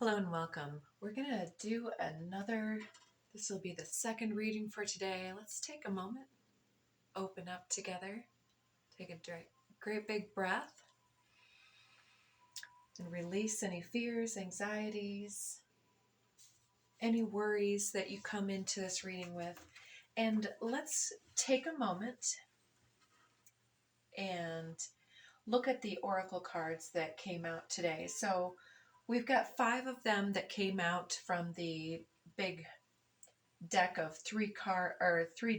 Hello and welcome. We're going to do this will be the second reading for today. Let's take a moment, open up together, take a great big breath, and release any fears, anxieties, any worries that you come into this reading with. And let's take a moment and look at the oracle cards that came out today. So we've got 5 of them that came out from the big deck of 3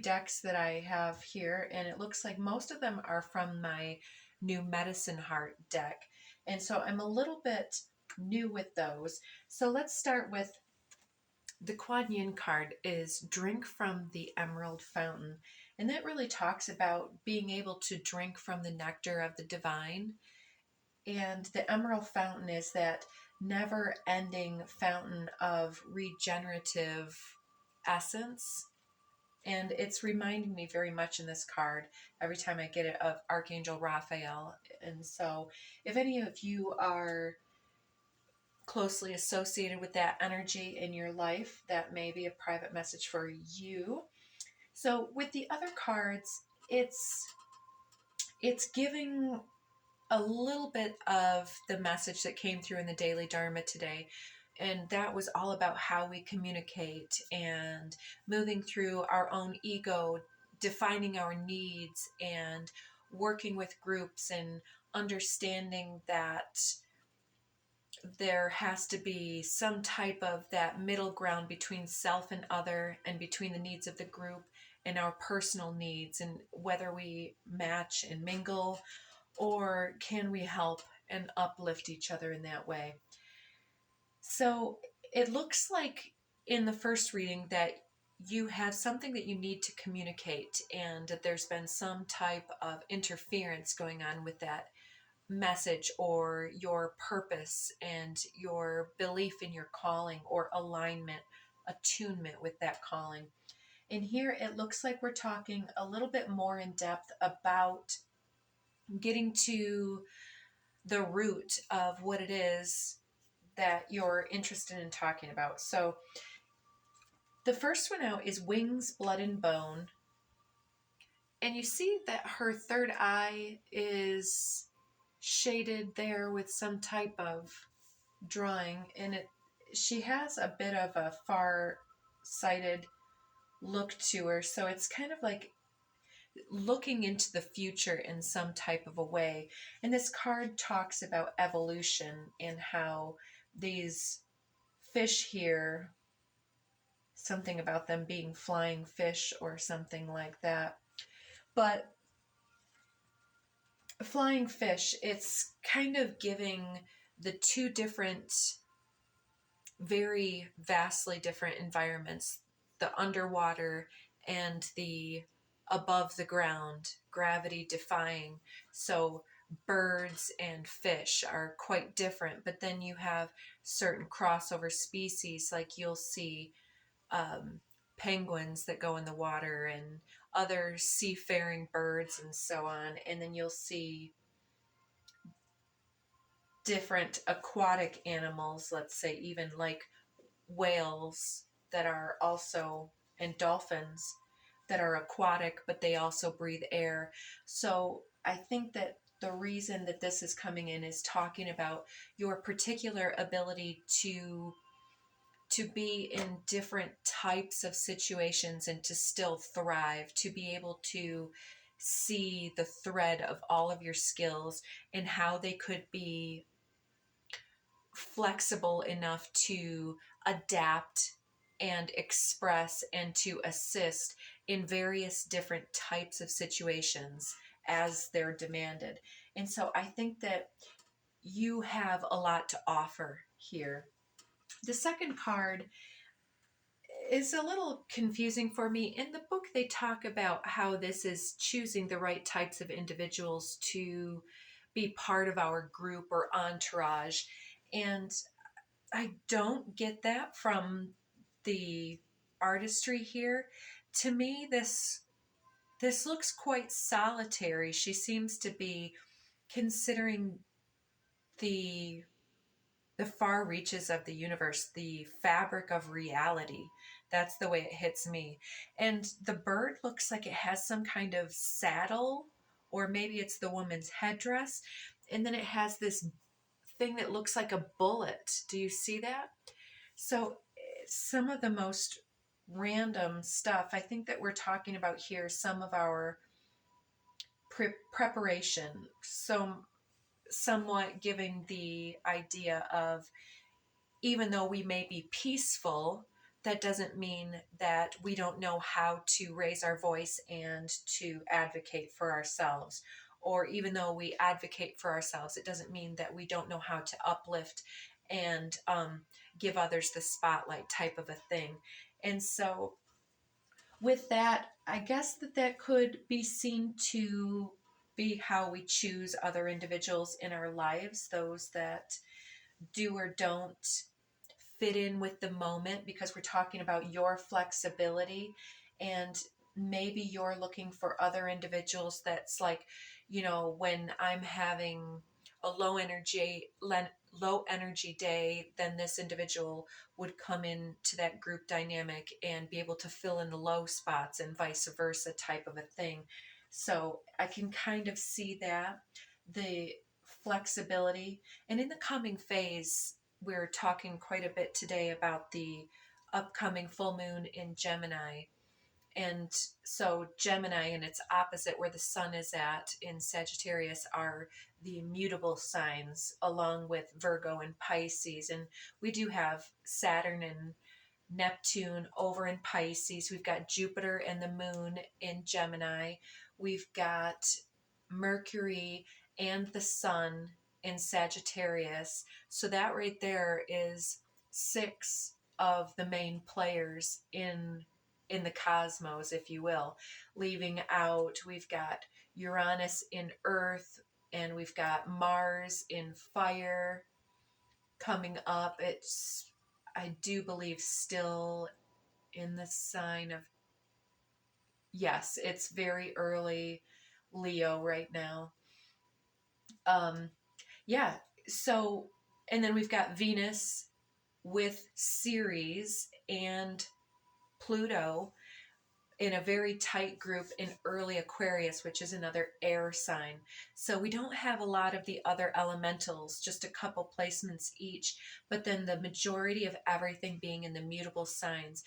decks that I have here, and it looks like most of them are from my new Medicine Heart deck, and so I'm a little bit new with those. So let's start with the Kuan Yin card is drink from the emerald fountain, and that really talks about being able to drink from the nectar of the divine. And the emerald fountain is that never-ending fountain of regenerative essence. And it's reminding me very much in this card, every time I get it, of Archangel Raphael. And so if any of you are closely associated with that energy in your life, that may be a private message for you. So with the other cards, it's giving a little bit of the message that came through in the Daily Dharma today. And that was all about how we communicate and moving through our own ego, defining our needs, and working with groups and understanding that there has to be some type of that middle ground between self and other, and between the needs of the group and our personal needs, and whether we match and mingle, or can we help and uplift each other in that way. So it looks like in the first reading that you have something that you need to communicate, and that there's been some type of interference going on with that message, or your purpose and your belief in your calling, or alignment, attunement with that calling. And here it looks like we're talking a little bit more in depth about getting to the root of what it is that you're interested in talking about. So the first one out is Wings, Blood, and Bone. And you see that her third eye is shaded there with some type of drawing, and she has a bit of a far-sighted look to her. So it's kind of like looking into the future in some type of a way. And this card talks about evolution and how these fish here, something about them being flying fish or something like that. But flying fish, it's kind of giving the 2 different, very vastly different environments, the underwater and the above the ground, gravity defying. So birds and fish are quite different, but then you have certain crossover species, like you'll see penguins that go in the water and other seafaring birds and so on. And then you'll see different aquatic animals, let's say even like whales that are also, and dolphins that are aquatic, but they also breathe air. So I think that the reason that this is coming in is talking about your particular ability to be in different types of situations and to still thrive, to be able to see the thread of all of your skills and how they could be flexible enough to adapt and express and to assist in various different types of situations as they're demanded. And so I think that you have a lot to offer here. The second card is a little confusing for me. In the book, they talk about how this is choosing the right types of individuals to be part of our group or entourage. And I don't get that from the artistry here. To me, this looks quite solitary. She seems to be considering the the far reaches of the universe, the fabric of reality. That's the way it hits me. And the bird looks like it has some kind of saddle, or maybe it's the woman's headdress. And then it has this thing that looks like a bullet. Do you see that? So some of the most random stuff, I think that we're talking about here, some of our preparation. So somewhat giving the idea of, even though we may be peaceful, that doesn't mean that we don't know how to raise our voice and to advocate for ourselves. Or even though we advocate for ourselves, it doesn't mean that we don't know how to uplift and give others the spotlight, type of a thing. And so with that, I guess that could be seen to be how we choose other individuals in our lives, those that do or don't fit in with the moment, because we're talking about your flexibility, and maybe you're looking for other individuals that's like, when I'm having a low energy day, then this individual would come into that group dynamic and be able to fill in the low spots, and vice versa, type of a thing. So I can kind of see that, the flexibility. And in the coming phase, we're talking quite a bit today about the upcoming full moon in Gemini. And so Gemini and its opposite, where the sun is at in Sagittarius, are the immutable signs, along with Virgo and Pisces. And we do have Saturn and Neptune over in Pisces. We've got Jupiter and the moon in Gemini. We've got Mercury and the sun in Sagittarius. So that right there is 6 of the main players in the cosmos, if you will. Leaving out, we've got Uranus in Earth, and we've got Mars in Fire coming up. It's, I do believe, still in the sign of, yes, it's very early Leo right now. Yeah, so, and then we've got Venus with Ceres and Pluto in a very tight group in early Aquarius, which is another air sign. So we don't have a lot of the other elementals, just a couple placements each, but then the majority of everything being in the mutable signs.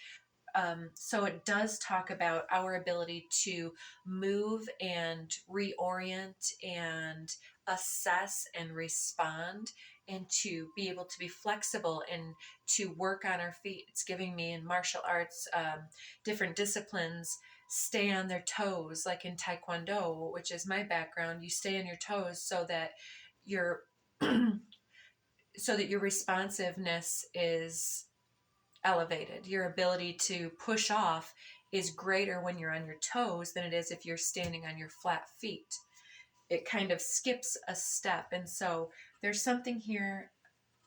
So it does talk about our ability to move and reorient and assess and respond, and to be able to be flexible and to work on our feet. It's giving me, in martial arts, different disciplines, stay on their toes, like in Taekwondo, which is my background. You stay on your toes so that your so that your responsiveness is elevated. Your ability to push off is greater when you're on your toes than it is if you're standing on your flat feet. It kind of skips a step. And so there's something here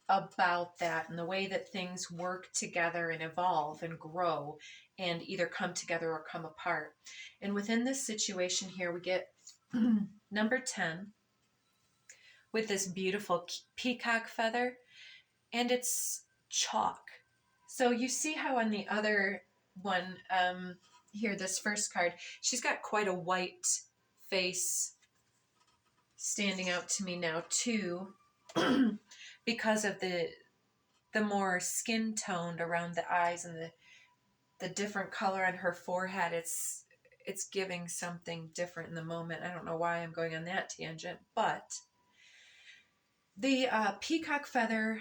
about that, and the way that things work together and evolve and grow and either come together or come apart. And within this situation here, we get number 10 with this beautiful peacock feather, and it's chalk. So you see how on the other one, here, this first card, she's got quite a white face standing out to me now too, because of the more skin toned around the eyes, and the different color on her forehead. It's giving something different in the moment. I don't know why I'm going on that tangent, but the peacock feather,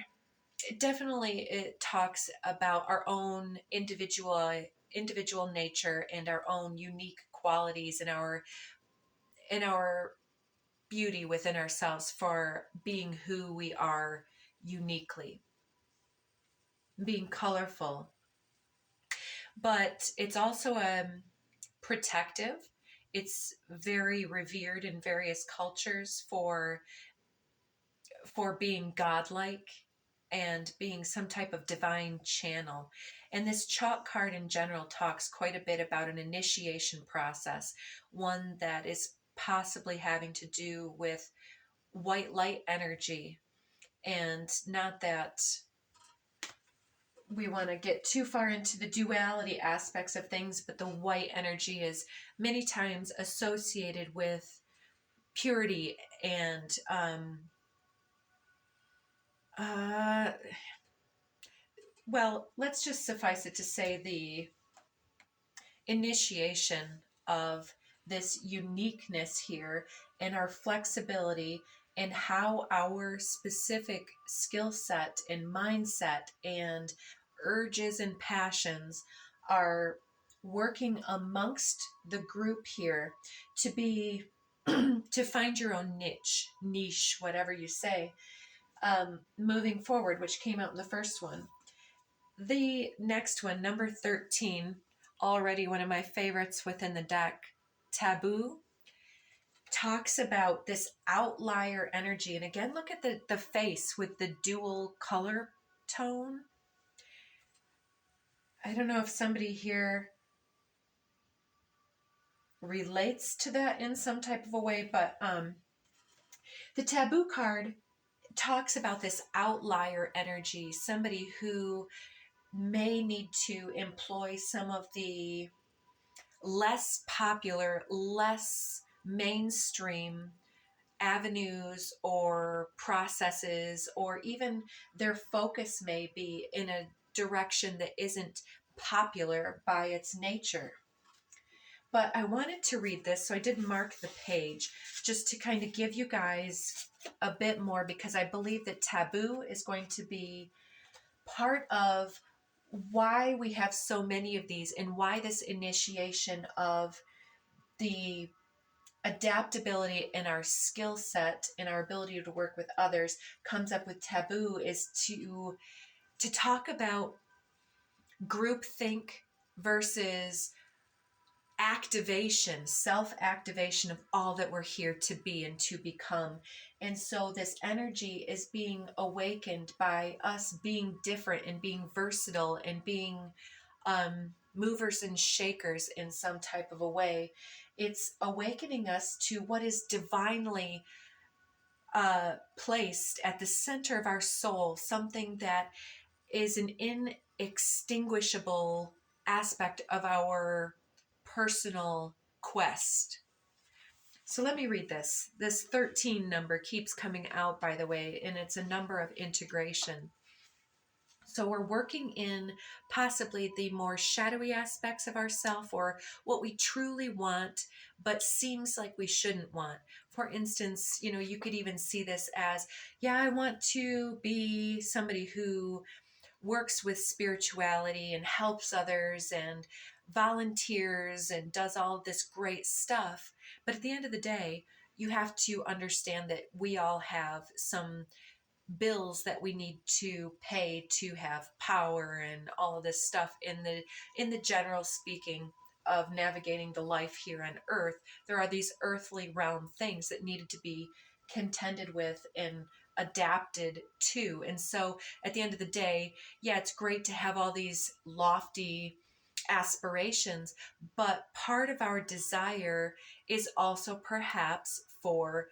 it talks about our own individual nature and our own unique qualities, and our beauty within ourselves for being who we are uniquely, being colorful. But it's also protective. It's very revered in various cultures for being godlike and being some type of divine channel. And this chalk card in general talks quite a bit about an initiation process, one that is possibly having to do with white light energy. And not that we want to get too far into the duality aspects of things, but the white energy is many times associated with purity and well, let's just suffice it to say the initiation of this uniqueness here and our flexibility and how our specific skill set and mindset and urges and passions are working amongst the group here to be to find your own niche, whatever you say, moving forward, which came out in the first one. The next one, number 13, already one of my favorites within the deck, Taboo, talks about this outlier energy. And again, look at the face with the dual color tone. I don't know if somebody here relates to that in some type of a way, but the Taboo card talks about this outlier energy, somebody who may need to employ some of the less popular, less mainstream avenues or processes, or even their focus may be in a direction that isn't popular by its nature. But I wanted to read this, so I did mark the page just to kind of give you guys a bit more, because I believe that Taboo is going to be part of why we have so many of these and why this initiation of the adaptability in our skill set and our ability to work with others comes up with Taboo, is to talk about groupthink versus activation, self-activation of all that we're here to be and to become. And so this energy is being awakened by us being different and being versatile and being movers and shakers in some type of a way. It's awakening us to what is divinely placed at the center of our soul, something that is an inextinguishable aspect of our personal quest. So let me read this. This 13 number keeps coming out, by the way, and it's a number of integration. So we're working in possibly the more shadowy aspects of ourself, or what we truly want, but seems like we shouldn't want. For instance, you could even see this as, yeah, I want to be somebody who works with spirituality and helps others and volunteers and does all this great stuff. But at the end of the day, you have to understand that we all have some bills that we need to pay to have power and all of this stuff in the general speaking of navigating the life here on earth. There are these earthly realm things that needed to be contended with and adapted to. And so at the end of the day, yeah, it's great to have all these lofty aspirations, but part of our desire is also perhaps for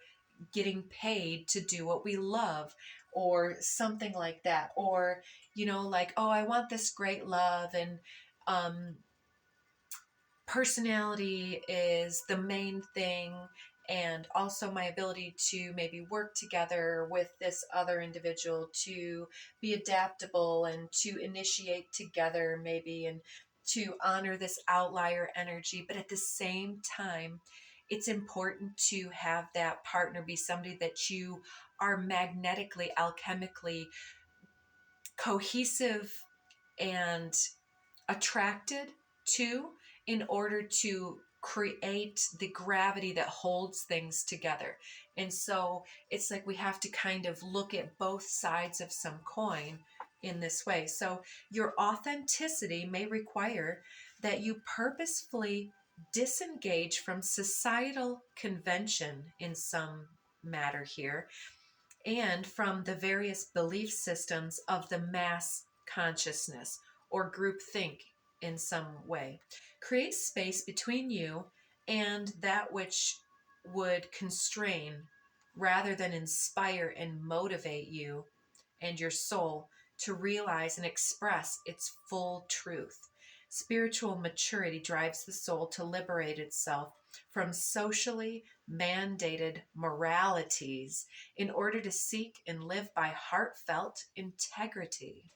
getting paid to do what we love, or something like that. Or, like, oh, I want this great love, and personality is the main thing, and also my ability to maybe work together with this other individual, to be adaptable and to initiate together maybe, and to honor this outlier energy. But at the same time, it's important to have that partner be somebody that you are magnetically, alchemically cohesive and attracted to, in order to create the gravity that holds things together. And so it's like we have to kind of look at both sides of some coin in this way. So your authenticity may require that you purposefully disengage from societal convention in some matter here, and from the various belief systems of the mass consciousness or group think in some way. Create space between you and that which would constrain rather than inspire and motivate you and your soul to realize and express its full truth. Spiritual maturity drives the soul to liberate itself from socially mandated moralities in order to seek and live by heartfelt integrity.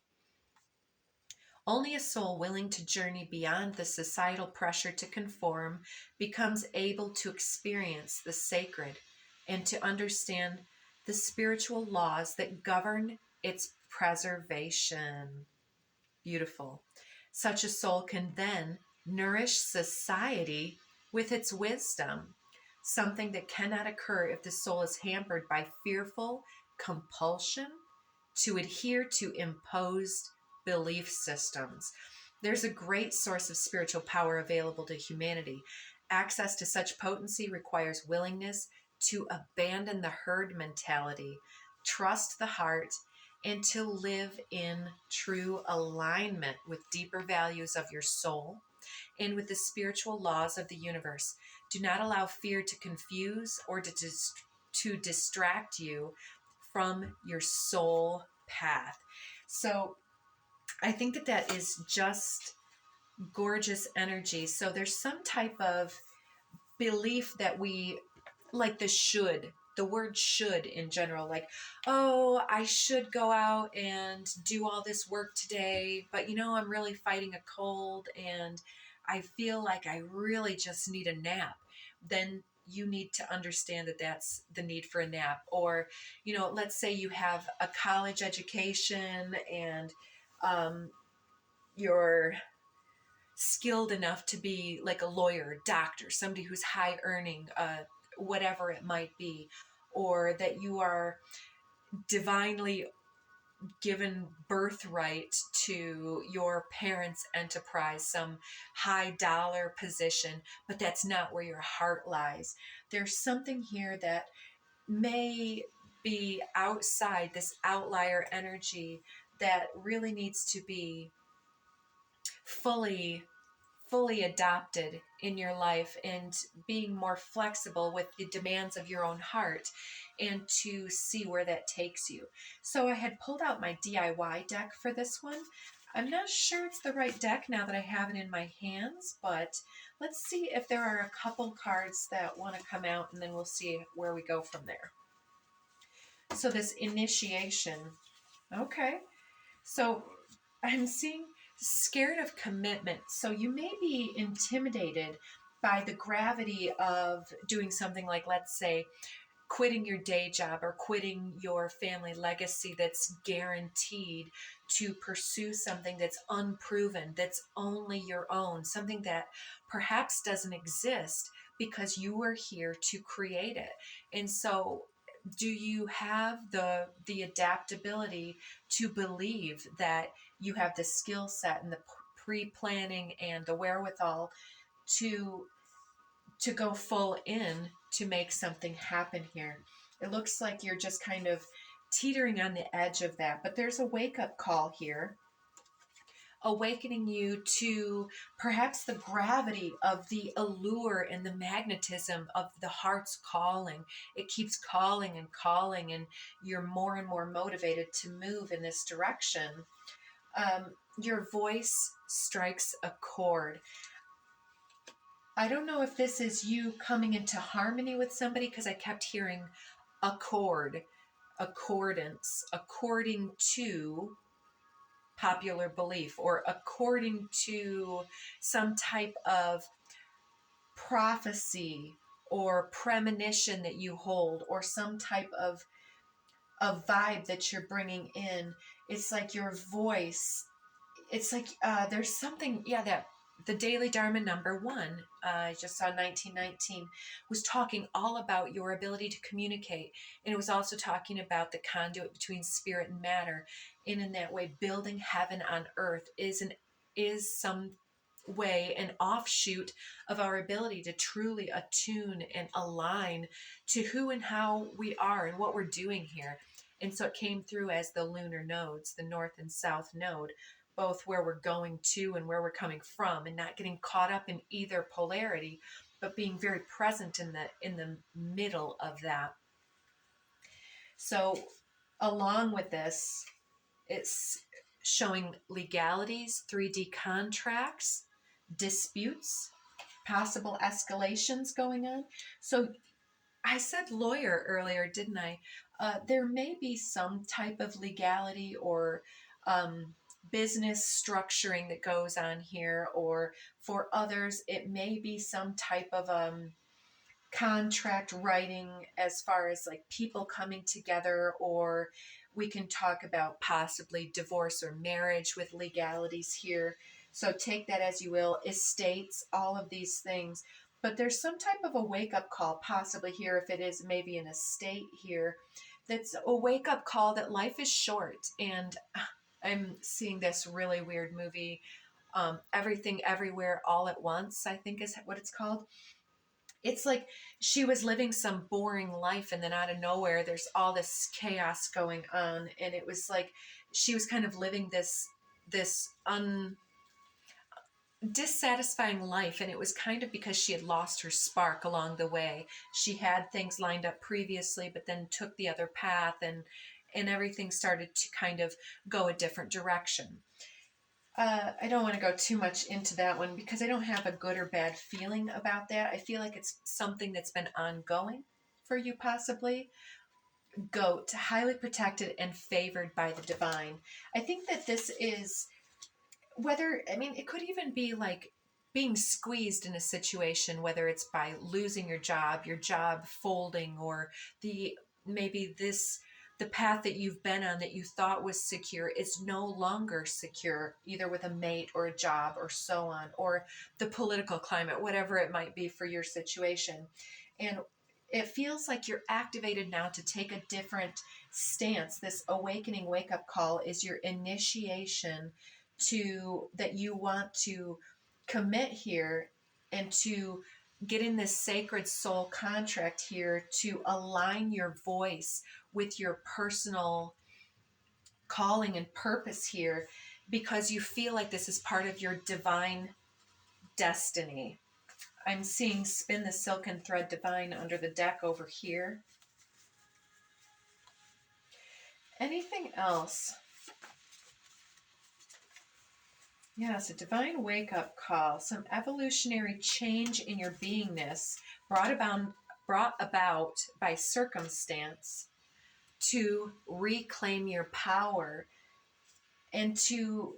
Only a soul willing to journey beyond the societal pressure to conform becomes able to experience the sacred and to understand the spiritual laws that govern its preservation. Beautiful. Such a soul can then nourish society with its wisdom, something that cannot occur if the soul is hampered by fearful compulsion to adhere to imposed belief systems. There's a great source of spiritual power available to humanity. Access to such potency requires willingness to abandon the herd mentality, trust the heart, and to live in true alignment with deeper values of your soul and with the spiritual laws of the universe. Do not allow fear to confuse or to distract you from your soul path. So I think that that is just gorgeous energy. So there's some type of belief that we, like the word should in general, like, oh, I should go out and do all this work today, but I'm really fighting a cold and I feel like I really just need a nap. Then you need to understand that that's the need for a nap. Or, let's say you have a college education and you're skilled enough to be like a lawyer, doctor, somebody who's high earning, whatever it might be, or that you are divinely given birthright to your parents' enterprise, some high dollar position, but that's not where your heart lies. There's something here that may be outside this outlier energy that really needs to be fully adopted in your life, and being more flexible with the demands of your own heart and to see where that takes you. So I had pulled out my DIY deck for this one. I'm not sure it's the right deck now that I have it in my hands, but let's see if there are a couple cards that want to come out, and then we'll see where we go from there. So this initiation. Okay. So I'm seeing scared of commitment. So you may be intimidated by the gravity of doing something like, let's say, quitting your day job or quitting your family legacy that's guaranteed to pursue something that's unproven, that's only your own, something that perhaps doesn't exist because you were here to create it. And so do you have the adaptability to believe that you have the skill set and the pre-planning and the wherewithal to go full in to make something happen here? It looks like you're just kind of teetering on the edge of that, but there's a wake-up call here, awakening you to perhaps the gravity of the allure and the magnetism of the heart's calling. It keeps calling and calling, and you're more and more motivated to move in this direction. Your voice strikes a chord. I don't know if this is you coming into harmony with somebody, because I kept hearing accord, accordance, according to popular belief, or according to some type of prophecy or premonition that you hold, or some type of a vibe that you're bringing in. It's like your voice, it's like there's something, that the Daily Dharma #1, I just saw 1919, was talking all about your ability to communicate. And it was also talking about the conduit between spirit and matter. And in that way, building heaven on earth is some way an offshoot of our ability to truly attune and align to who and how we are and what we're doing here. And so it came through as the lunar nodes, the north and south node, both where we're going to and where we're coming from, and not getting caught up in either polarity, but being very present in the middle of that. So Along with this, it's showing legalities, 3D contracts, disputes, possible escalations going on. So I said lawyer earlier, didn't I? There may be some type of legality or um, business structuring that goes on here, or for others, it may be some type of contract writing as far as like people coming together, or we can talk about possibly divorce or marriage with legalities here. So take that as you will, estates, all of these things. But there's some type of a wake up call possibly here, if it is maybe an estate here, that's a wake up call that life is short. And I'm seeing this really weird movie, Everything Everywhere All at Once, I think is what it's called. It's like she was living some boring life, and then out of nowhere there's all this chaos going on, and it was like she was kind of living this dissatisfying life, and it was kind of because she had lost her spark along the way. She had things lined up previously but then took the other path, and everything started to kind of go a different direction. I don't want to go too much into that one because I don't have a good or bad feeling about that. I feel like it's something that's been ongoing for you, possibly. Goat, highly protected and favored by the divine. I think that this is whether, I mean, it could even be like being squeezed in a situation, whether it's by losing your job folding, or the maybe this the path that you've been on that you thought was secure is no longer secure, either with a mate or a job or so on, or the political climate, whatever it might be for your situation. And it feels like you're activated now to take a different stance. This awakening wake up call is your initiation to that you want to commit here, and to get in this sacred soul contract here to align your voice with your personal calling and purpose here, because you feel like this is part of your divine destiny. I'm seeing spin the silken thread divine under the deck over here. Anything else? Yes, a divine wake-up call, some evolutionary change in your beingness brought about by circumstance to reclaim your power, and to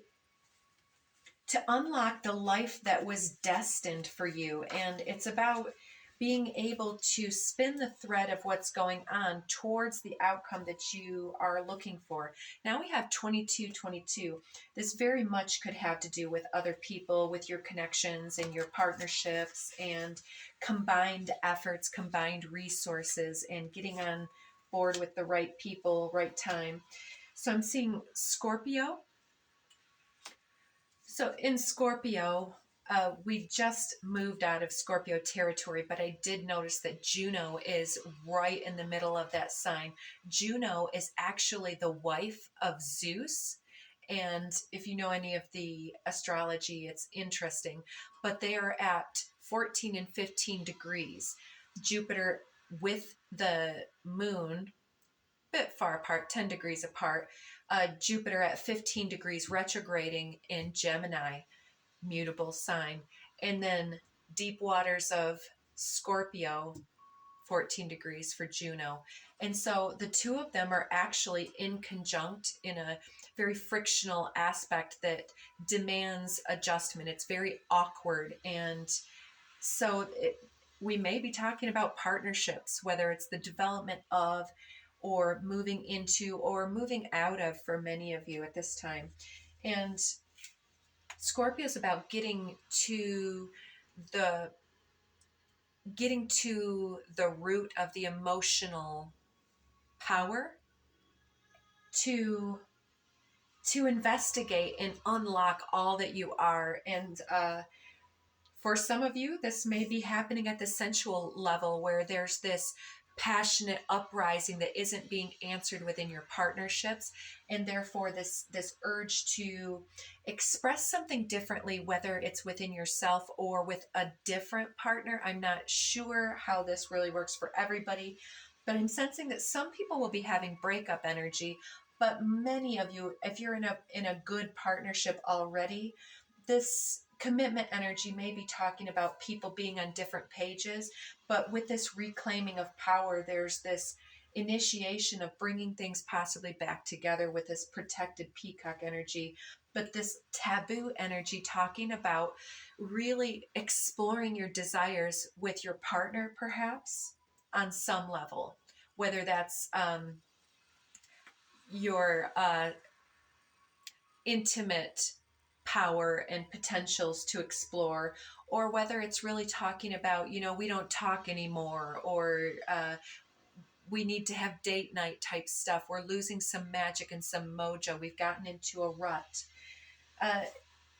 unlock the life that was destined for you. And it's about being able to spin the thread of what's going on towards the outcome that you are looking for. Now we have 2222. This very much could have to do with other people, with your connections and your partnerships, and combined efforts, combined resources, and getting on board with the right people, right time. So I'm seeing Scorpio. So in Scorpio, we just moved out of Scorpio territory, but I did notice that Juno is right in the middle of that sign. Juno is actually the wife of Zeus. And if you know any of the astrology, it's interesting. But they are at 14 and 15 degrees. Jupiter with the moon, a bit far apart, 10 degrees apart. Jupiter at 15 degrees retrograding in Gemini, mutable sign. And then deep waters of Scorpio, 14 degrees for Juno. And so the two of them are actually in conjunct in a very frictional aspect that demands adjustment. It's very awkward. And so we may be talking about partnerships, whether it's the development of, or moving into, or moving out of for many of you at this time. And Scorpio is about getting to the root of the emotional power, to investigate and unlock all that you are. And for some of you, this may be happening at the sensual level, where there's this passionate uprising that isn't being answered within your partnerships, and therefore this urge to express something differently, whether it's within yourself or with a different partner. I'm not sure how this really works for everybody, But I'm sensing that some people will be having breakup energy, but many of you, if you're in a good partnership already, this commitment energy may be talking about people being on different pages. But with this reclaiming of power, there's this initiation of bringing things possibly back together with this protected peacock energy. But this taboo energy talking about really exploring your desires with your partner, perhaps on some level, whether that's your intimate power and potentials to explore, or whether it's really talking about, you know, we don't talk anymore, or we need to have date night type stuff. We're losing some magic and some mojo. We've gotten into a rut.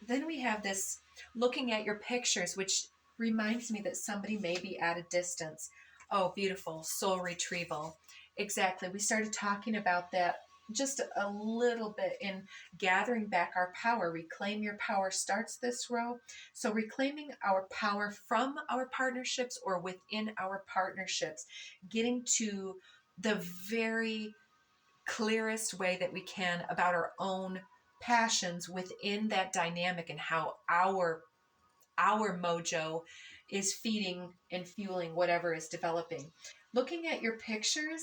Then we have this looking at your pictures, which reminds me that somebody may be at a distance. Oh, beautiful. Soul retrieval. Exactly. We started talking about that just a little bit in gathering back our power. Reclaim your power starts this row. So reclaiming our power from our partnerships or within our partnerships, getting to the very clearest way that we can about our own passions within that dynamic and how our mojo is feeding and fueling whatever is developing. Looking at your pictures,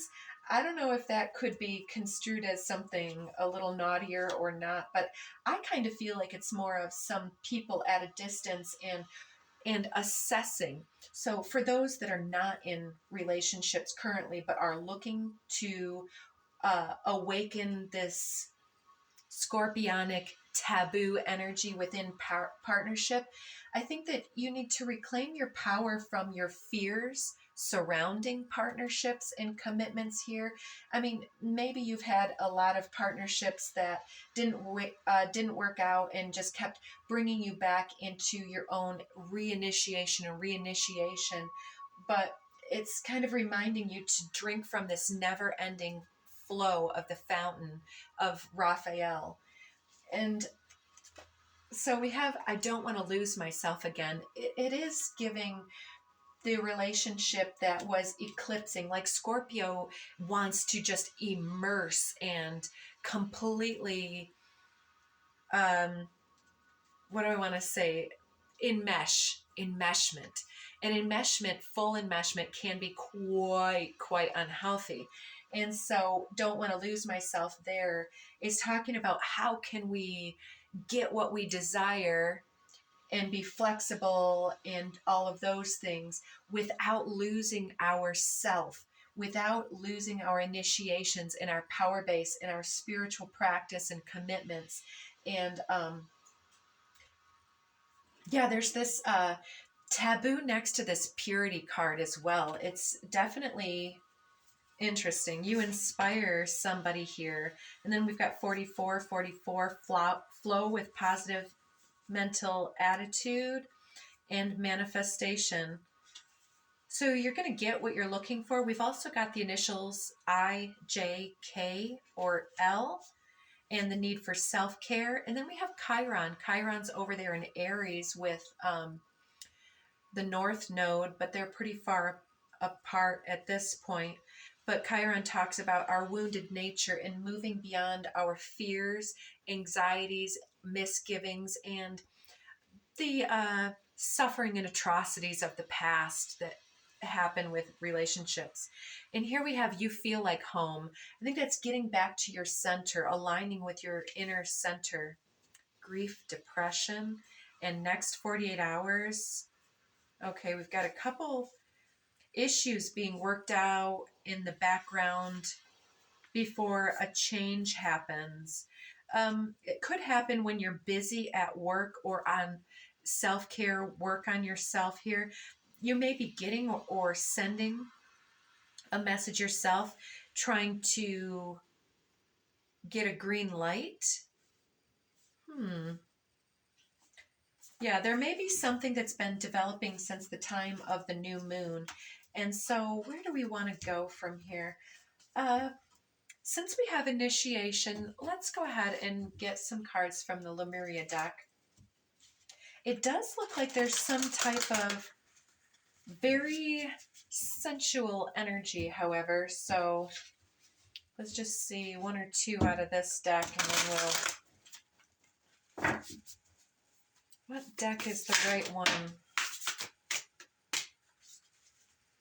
I don't know if that could be construed as something a little naughtier or not, but I kind of feel like it's more of some people at a distance and assessing. So for those that are not in relationships currently but are looking to awaken this scorpionic taboo energy within partnership, I think that you need to reclaim your power from your fears surrounding partnerships and commitments here. I mean, maybe you've had a lot of partnerships that didn't work out and just kept bringing you back into your own reinitiation and reinitiation, but it's kind of reminding you to drink from this never-ending flow of the fountain of Raphael. And so we have, I don't want to lose myself again. It is giving the relationship that was eclipsing, like Scorpio wants to just immerse and completely, what do I want to say? Enmeshment. And enmeshment, full enmeshment can be quite unhealthy. And so don't want to lose myself there is talking about how can we get what we desire and be flexible and all of those things without losing ourself, without losing our initiations and our power base and our spiritual practice and commitments. And yeah, there's this taboo next to this purity card as well. It's definitely interesting. You inspire somebody here. And then we've got 44, flow with positive mental attitude and manifestation. So you're going to get what you're looking for. We've also got the initials I, J, K, or L, and the need for self-care. And then we have Chiron. Chiron's over there in Aries with the North Node, but they're pretty far apart at this point. But Chiron talks about our wounded nature and moving beyond our fears, anxieties, misgivings, and the suffering and atrocities of the past that happen with relationships. And here we have you feel like home. I think that's getting back to your center, aligning with your inner center. Grief, depression, and next 48 hours. Okay, we've got a couple issues being worked out in the background before a change happens. It could happen when you're busy at work or on self-care, work on yourself here. You may be getting or sending a message yourself, trying to get a green light. Yeah, there may be something that's been developing since the time of the new moon. And so where do we want to go from here? Since we have initiation, let's go ahead and get some cards from the Lemuria deck. It does look like there's some type of very sensual energy, however. So let's just see one or two out of this deck, and then we'll... What deck is the right one?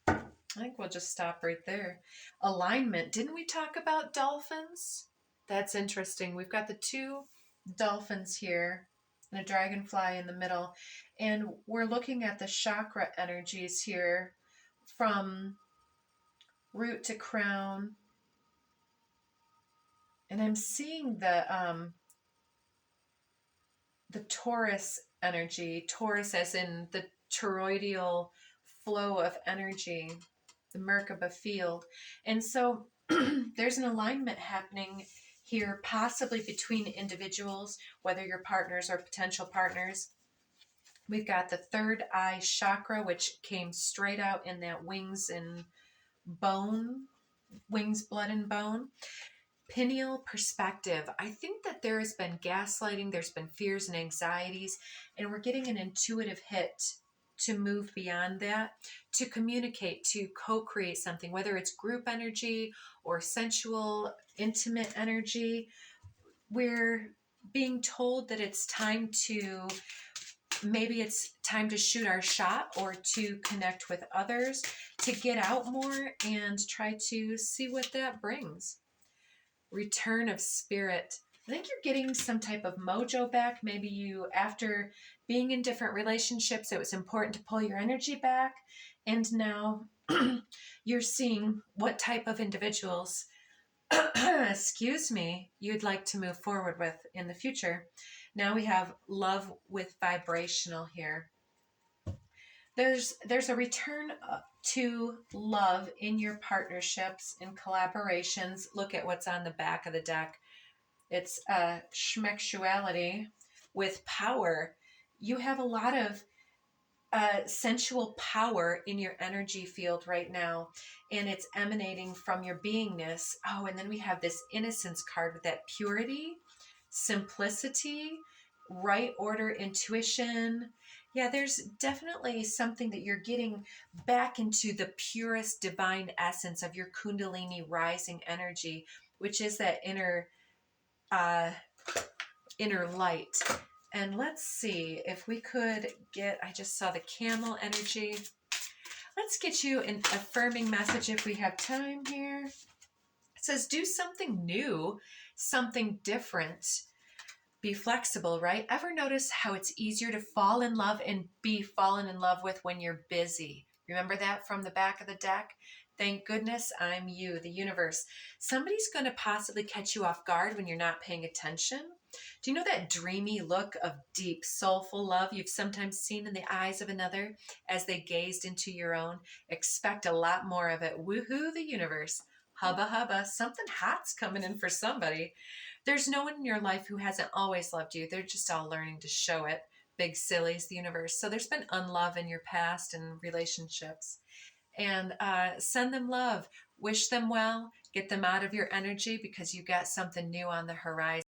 I think we'll just stop right there. Alignment. Didn't we talk about dolphins? That's interesting. We've got the two dolphins here and a dragonfly in the middle. And we're looking at the chakra energies here from root to crown. And I'm seeing the Taurus energy. Taurus as in the toroidal flow of energy, the Merkaba field. And so there's an alignment happening here, possibly between individuals, whether you're partners or potential partners. We've got the third eye chakra, which came straight out in that wings and bone, wings, blood, and bone. Pineal perspective. I think that there has been gaslighting, there's been fears and anxieties, and we're getting an intuitive hit to move beyond that, to communicate, to co-create something, whether it's group energy or sensual, intimate energy. We're being told that it's time to, maybe it's time to shoot our shot or to connect with others, to get out more and try to see what that brings. Return of spirit. I think you're getting some type of mojo back. Maybe you, after being in different relationships, it was important to pull your energy back. And now you're seeing what type of individuals, excuse me, you'd like to move forward with in the future. Now we have love with vibrational here. There's a return to love in your partnerships and collaborations. Look at what's on the back of the deck. It's schmexuality with power. You have a lot of sensual power in your energy field right now, and it's emanating from your beingness. Oh, and then we have this innocence card with that purity, simplicity, right order, intuition. Yeah, there's definitely something that you're getting back into the purest divine essence of your Kundalini rising energy, which is that inner light. And let's see if we could get, I just saw the camel energy. Let's get you an affirming message if we have time here. It says, do something new, something different. Be flexible, right? Ever notice how it's easier to fall in love and be fallen in love with when you're busy? Remember that from the back of the deck? Thank goodness I'm you, the universe. Somebody's going to possibly catch you off guard when you're not paying attention. Do you know that dreamy look of deep, soulful love you've sometimes seen in the eyes of another as they gazed into your own? Expect a lot more of it. Woohoo, the universe. Hubba hubba, something hot's coming in for somebody. There's no one in your life who hasn't always loved you. They're just all learning to show it. Big sillies, the universe. So there's been unlove in your past and relationships. And send them love. Wish them well. Get them out of your energy because you got something new on the horizon.